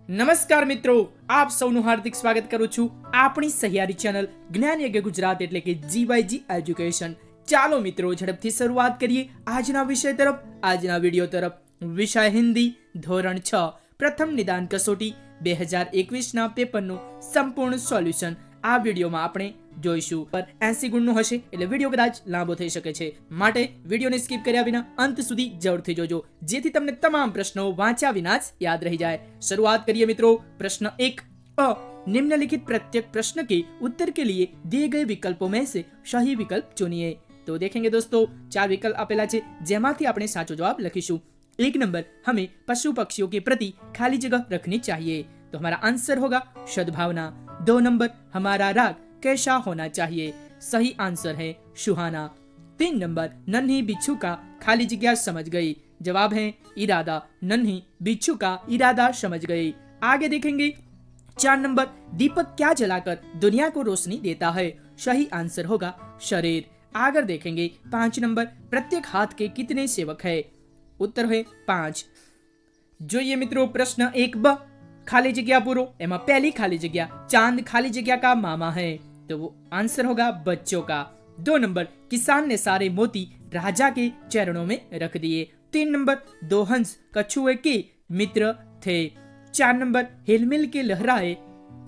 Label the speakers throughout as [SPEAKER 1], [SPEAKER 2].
[SPEAKER 1] નમસ્કાર મિત્રો, આપ સૌનું હાર્દિક સ્વાગત કરું છું આપણી સહિયારી ચેનલ જ્ઞાન યજ્ઞ ગુજરાત એટલે કે GYG એજ્યુકેશન। ચાલો મિત્રો ઝડપથી શરૂઆત કરીએ આજના વિષય તરફ, આજના વિડિયો તરફ। વિષય હિન્દી ધોરણ 6 પ્રથમ નિદાન કસોટી 2021 ના પેપરનું સંપૂર્ણ સોલ્યુશન આ વિડિયોમાં આપણે જોઈશું। પર 80 ગુણનું હશે એટલે વિડિયો કદાચ લાંબો થઈ શકે છે, માટે વિડિયોને સ્કીપ કર્યા વિના અંત સુધી જરૂરથી જોજો જેથી તમને તમામ પ્રશ્નો વાંચ્યા વિના જ યાદ રહી जाए। शुरुआत करिए मित्रों। प्रश्न 1 अ निम्नलिखित प्रत्येक प्रश्न के उत्तर के लिए दिए गए विकल्पों में से सही विकल्प चुनिए। तो देखेंगे दोस्तों 4 विकल्प आपेला छे जेमांथी आपणे साचो जवाब लखीशुं। 1 नंबर, हमें पशु पक्षियों के प्रति खाली जगह रखनी चाहिए, तो हमारा आंसर होगा सद्भावना। 2 नंबर, हमारा राग कैसा होना चाहिए, सही आंसर है सुहाना। 3 नंबर, नन्ही बिच्छू का खाली जगह समझ गई, जवाब है इरादा। नन्ही बिच्छू का इरादा समझ गई। आगे देखेंगे 4 नंबर, दीपक क्या जलाकर दुनिया को रोशनी देता है, सही आंसर होगा शरीर। आगे देखेंगे 5 नंबर, प्रत्येक हाथ के कितने सेवक है, उत्तर है 5। જોઈએ મિત્રો પ્રશ્ન 1 ब, खाली जगह पूरो। एमा पहली खाली जगह, चांद खाली जगह का मामा है, तो वो आंसर होगा बच्चों का। 2 नंबर, किसान ने सारे मोती राजा के चरणों में रख दिए। 3 नंबर, 2 हंस कछुए के मित्र थे। 4 नंबर, हिलमिल के लहराए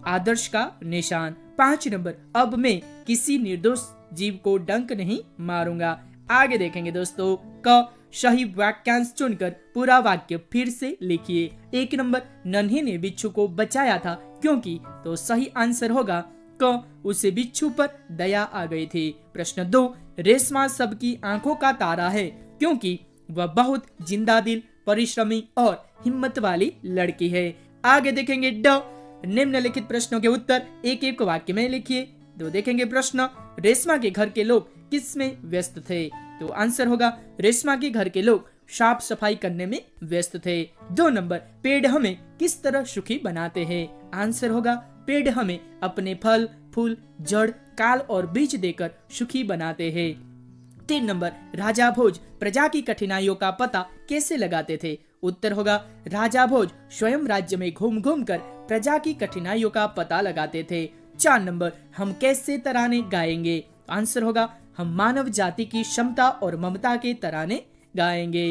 [SPEAKER 1] आदर्श का निशान। 5 नंबर, अब मैं किसी निर्दोष जीव को डंक नहीं मारूंगा। आगे देखेंगे दोस्तों क, सही वाक्यांश चुनकर पूरा वाक्य फिर से लिखिए। 1 नंबर, नन्हे ने बिच्छू को बचाया था क्योंकि, तो सही आंसर होगा क, उसे बिच्छू पर दया आ गई थी। प्रश्न 2, रेशमा सबकी आंखों का तारा है क्योंकि वह बहुत जिंदा दिल, परिश्रमी और हिम्मत वाली लड़की है। आगे देखेंगे ड, निम्नलिखित प्रश्नों के उत्तर एक एक वाक्य में लिखिए। तो देखेंगे प्रश्न, रेशमा के घर के लोग किस में व्यस्त थे, तो आंसर होगा रेशमा के घर के लोग साफ सफाई करने में व्यस्त थे। 2 नंबर, पेड़ हमें किस तरह सुखी बनाते हैं, आंसर होगा पेड़ हमें अपने फल, फूल, जड़, काल और बीज देकर सुखी बनाते हैं। 3 नंबर, राजा भोज प्रजा की कठिनाइयों का पता कैसे लगाते थे, उत्तर होगा राजा भोज स्वयं राज्य में घूम घूम कर प्रजा की कठिनाइयों का पता लगाते थे। 4 नंबर, हम कैसे तराने गाएंगे, आंसर होगा हम मानव जाति की क्षमता और ममता के तराने गाएंगे।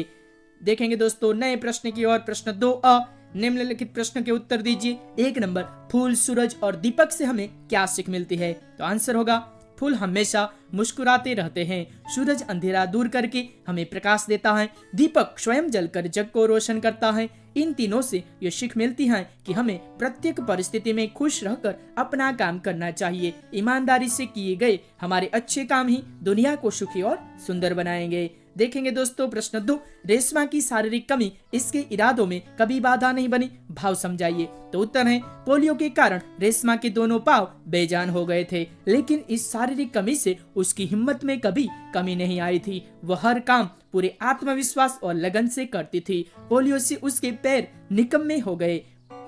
[SPEAKER 1] देखेंगे दोस्तों नए प्रश्न की ओर। प्रश्न 2 अ, निम्नलिखित प्रश्न के उत्तर दीजिए। 1 नंबर, फूल, सूरज और दीपक से हमें क्या सीख मिलती है, तो आंसर होगा फूल हमेशा मुस्कुराते रहते हैं, सूरज अंधेरा दूर करके हमें प्रकाश देता है, दीपक स्वयं जलकर जग को रोशन करता है। इन तीनों से ये सीख मिलती है कि हमें प्रत्येक परिस्थिति में खुश रहकर अपना काम करना चाहिए। ईमानदारी से किए गए हमारे अच्छे काम ही दुनिया को सुखी और सुंदर बनाएंगे। देखेंगे दोस्तों प्रश्न 2, रेशमा की शारीरिक कमी इसके इरादों में कभी बाधा नहीं बनी, भाव समझाइए, तो उत्तर है पोलियो के कारण रेशमा के दोनों पांव बेजान हो गए थे, लेकिन इस शारीरिक कमी से उसकी हिम्मत में कभी कमी नहीं आई थी। वह हर काम पूरे आत्मविश्वास और लगन से करती थी। पोलियो से उसके पैर निकम्मे हो गए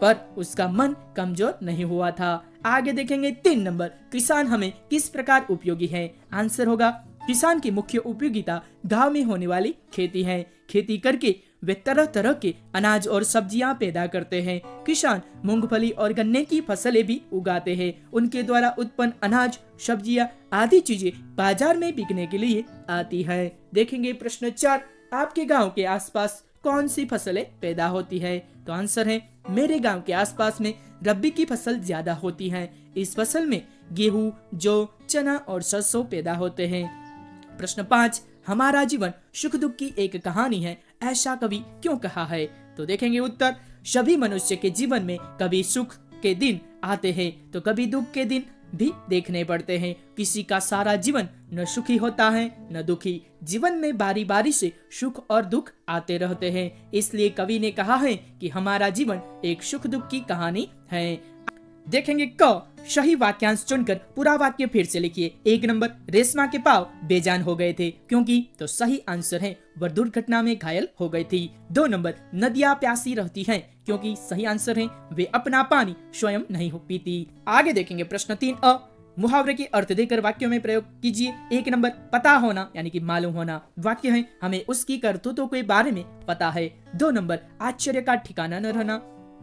[SPEAKER 1] पर उसका मन कमजोर नहीं हुआ था। आगे देखेंगे 3 नंबर, किसान हमें किस प्रकार उपयोगी है, आंसर होगा किसान की मुख्य उपयोगिता गांव में होने वाली खेती है। खेती करके वे तरह तरह के अनाज और सब्जियां पैदा करते हैं। किसान मूंगफली और गन्ने की फसलें भी उगाते हैं। उनके द्वारा उत्पन्न अनाज, सब्जियां आदि चीजें बाजार में बिकने के लिए आती है। देखेंगे प्रश्न 4, आपके गांव के आसपास कौन सी फसलें पैदा होती है, तो आंसर है मेरे गांव के आसपास में रबी की फसल ज्यादा होती है। इस फसल में गेहूं, जौ, चना और सरसों पैदा होते हैं। प्रश्न 5, हमारा जीवन सुख दुख की एक कहानी है, ऐसा कवि क्यों कहा है, तो देखेंगे उत्तर, सभी मनुष्य के जीवन में कभी सुख के दिन आते हैं तो कभी दुख के दिन भी देखने पड़ते हैं। किसी का सारा जीवन न सुखी होता है न दुखी, जीवन में बारी बारी से सुख और दुख आते रहते हैं। इसलिए कवि ने कहा है कि हमारा जीवन एक सुख दुख की कहानी है। देखेंगे क, सही वाक्यांश चुनकर पूरा वाक्य फिर से लिखिए। 1 नंबर, रेशमा के पांव बेजान हो गए थे क्योंकि, तो सही आंसर है वह दुर्घटना में घायल हो गई थी। 2 नंबर, नदियां प्यासी रहती हैं क्योंकि, सही आंसर है वे अपना पानी स्वयं नहीं पीती। आगे देखेंगे प्रश्न 3 अ, मुहावरे के अर्थ देकर वाक्यों में प्रयोग कीजिए। 1 नंबर, पता होना यानी कि मालूम होना, वाक्य है हमें उसकी करतूतों के बारे में पता है। 2 नंबर, आश्चर्य का ठिकाना न रहना,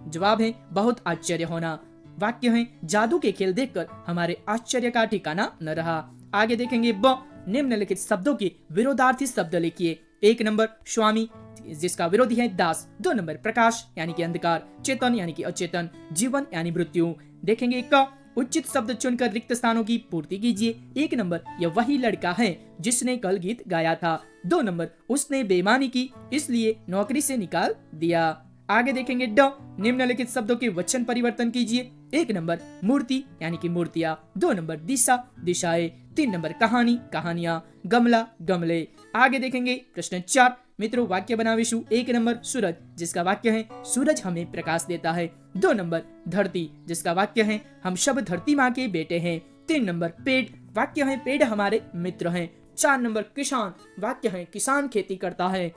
[SPEAKER 1] जवाब है बहुत आश्चर्य होना। वाक्य है जादू के खेल देखकर हमारे आश्चर्य का ठिकाना न रहा। आगे देखेंगे ब, निम्नलिखित शब्दों के विरोधार्थी शब्द लिखिए। 1 नंबर स्वामी, जिसका विरोधी है दास। 2 नंबर प्रकाश यानी कि अंधकार, चेतन यानी कि अचेतन, जीवन यानी मृत्यु। देखेंगे क, उचित शब्द चुनकर रिक्त स्थानों की पूर्ति कीजिए। 1 नंबर यह वही लड़का है जिसने कल गीत गाया था। 2 नंबर उसने बेईमानी की इसलिए नौकरी से निकाल दिया। आगे देखेंगे ड, निम्नलिखित शब्दों के वचन परिवर्तन कीजिए। 1 नंबर मूर्ति यानी कि मूर्तियां। 2 नंबर दिशा, दिशाएं। 3 नंबर कहानी, कहानियां। गमला, गमले। आगे देखेंगे प्रश्न 4। मित्रों वाक्य बनावीशु। 1 नंबर सूरज, जिसका वाक्य है सूरज हमें प्रकाश देता है। 2 नंबर धरती, जिसका वाक्य है हम सब धरती माँ के बेटे हैं। 3 नंबर पेड़, वाक्य है पेड़ हमारे मित्र हैं। 4 नंबर किसान, वाक्य है किसान खेती करता है।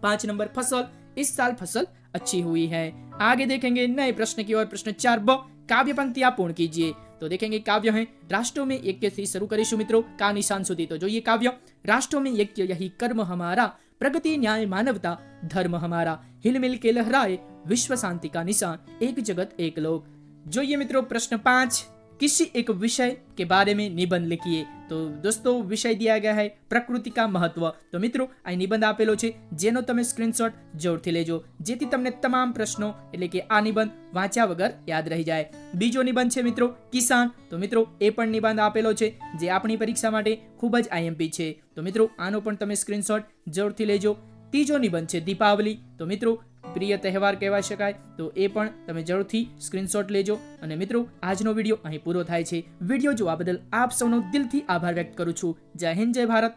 [SPEAKER 1] 5 नंबर फसल, इस साल फसल अच्छी हुई है। आगे देखेंगे नए प्रश्न की ओर। प्रश्न 4 ब, काव्य पंक्तियां पूर्ण कीजिए। तो देखेंगे काव्य है राष्ट्रों में ऐक्य से शुरू करीशु मित्रों का निशान सुधी। तो जो ये काव्य राष्ट्रों में ऐक्य यही कर्म हमारा, प्रगति न्याय मानवता धर्म हमारा, हिलमिल के लहराए विश्व शांति का निशान, एक जगत एक लोक। जो ये मित्रों प्रश्न 5, किसी एक विषय के बारे में निबंध लिखिए। तो दोस्तों विषय दिया गया है प्रकृति का महत्व। तो મિત્રો આ નિબંધ આપેલો છે જેનો તમે સ્ક્રીનશોટ જરૂરથી લેજો જેથી તમને તમામ પ્રશ્નો એટલે કે આ નિબંધ વાંચ્યા વગર યાદ રહી જાય। બીજો નિબંધ છે મિત્રો કિસાન। તો મિત્રો એ પણ નિબંધ આપેલો છે જે આપણી પરીક્ષા માટે ખૂબ જ આઈએમપી છે। તો મિત્રો આનો પણ તમે સ્ક્રીનશોટ જરૂરથી લેજો। ત્રીજો નિબંધ છે દીપાવલી। તો મિત્રો પ્રિય તહેવાર કહેવાય શકાય, તો એ પણ તમે જરૂરથી સ્ક્રીનશોટ લેજો। અને મિત્રો આજનો વિડીયો અહીં પૂરો થાય છે। વિડીયો જોવા બદલ આપ સૌનો દિલથી આભાર વ્યક્ત કરું છું। જય હિન્દ, જય ભારત।